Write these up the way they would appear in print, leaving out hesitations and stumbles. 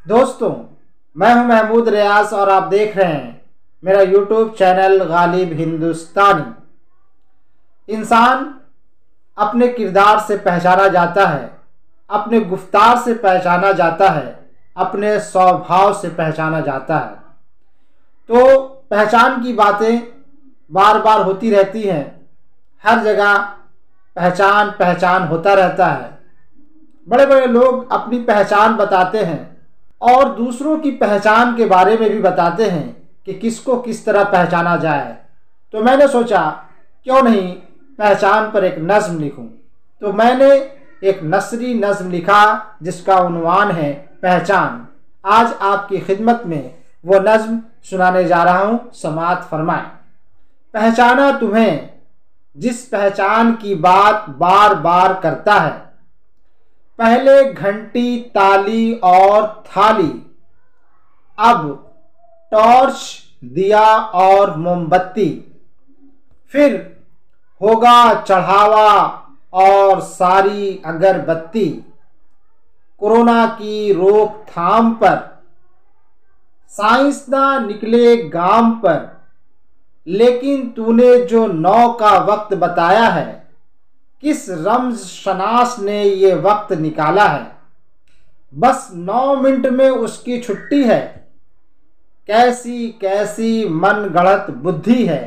दोस्तों, मैं हूं महमूद रियाज और आप देख रहे हैं मेरा यूट्यूब चैनल गालिब हिंदुस्तानी। इंसान अपने किरदार से पहचाना जाता है, अपने गुफ्तार से पहचाना जाता है, अपने स्वभाव से पहचाना जाता है। तो पहचान की बातें बार बार होती रहती हैं। हर जगह पहचान पहचान होता रहता है। बड़े बड़े लोग अपनी पहचान बताते हैं और दूसरों की पहचान के बारे में भी बताते हैं कि किसको किस तरह पहचाना जाए। तो मैंने सोचा क्यों नहीं पहचान पर एक नज़्म लिखूं। तो मैंने एक नसरी नज़्म लिखा जिसका उन्वान है पहचान। आज आपकी खिदमत में वो नज़्म सुनाने जा रहा हूं, समाअत फरमाएं। पहचाना तुम्हें जिस पहचान की बात बार बार करता है, पहले घंटी ताली और थाली, अब टॉर्च दिया और मोमबत्ती, फिर होगा चढ़ावा और सारी अगरबत्ती। कोरोना की रोकथाम पर साइंसदान निकले गाम पर, लेकिन तूने जो 9 का वक्त बताया है, किस रम्ज शनास ने ये वक्त निकाला है। बस 9 मिनट में उसकी छुट्टी है, कैसी कैसी मन गढ़त बुद्धि है।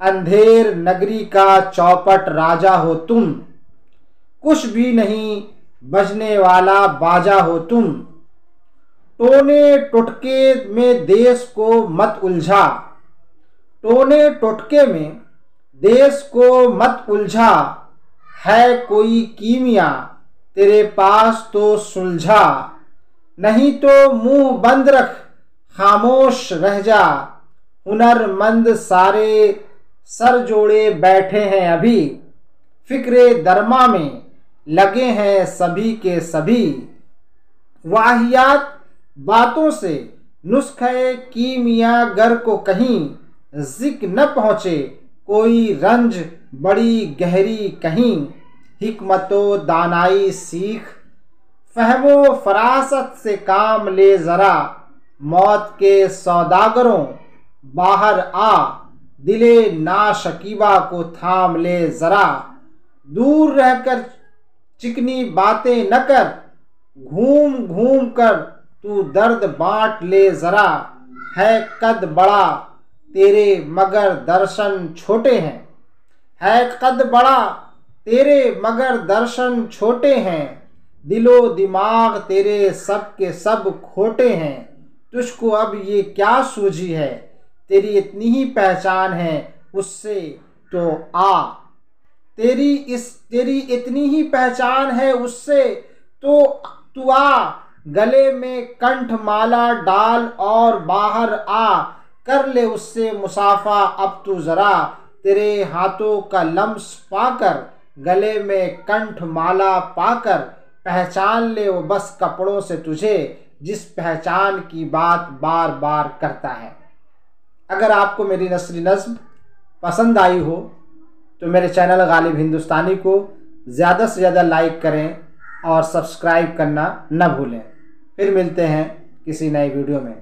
अंधेर नगरी का चौपट राजा हो तुम, कुछ भी नहीं बजने वाला बाजा हो तुम। टोने टुटके में देश को मत उलझा, टोने टुटके में देश को मत उलझा। है कोई कीमिया तेरे पास तो सुलझा, नहीं तो मुंह बंद रख खामोश रह जा। हुनरमंद सारे सर जोड़े बैठे हैं अभी, फिक्रे दरमा में लगे हैं सभी के सभी। वाहियात बातों से नुस्खे कीमिया गर को कहीं जिक न पहुँचे, कोई रंज बड़ी गहरी कहीं। हिकमतो दानाई सीख, फहमो फरासत से काम ले जरा। मौत के सौदागरों बाहर आ, दिले ना शकीबा को थाम ले जरा। दूर रहकर चिकनी बातें न कर, घूम घूम कर तू दर्द बांट ले जरा। है कद बड़ा तेरे मगर दर्शन छोटे हैं, है कद बड़ा तेरे मगर दर्शन छोटे हैं। दिलो दिमाग तेरे सब के सब खोटे हैं, तुझको अब ये क्या सूझी है। तेरी इतनी ही पहचान है उससे तो आ, तेरी इतनी ही पहचान है उससे तो तू आ। गले में कंठ माला डाल और बाहर आ, कर ले उससे मुसाफा अब तू जरा। तेरे हाथों का लम्स पाकर, गले में कंठ माला पाकर, पहचान ले वो बस कपड़ों से तुझे जिस पहचान की बात बार बार करता है। अगर आपको मेरी नसरी नज़्म पसंद आई हो तो मेरे चैनल गालिब हिंदुस्तानी को ज़्यादा से ज़्यादा लाइक करें और सब्सक्राइब करना न भूलें। फिर मिलते हैं किसी नए वीडियो में।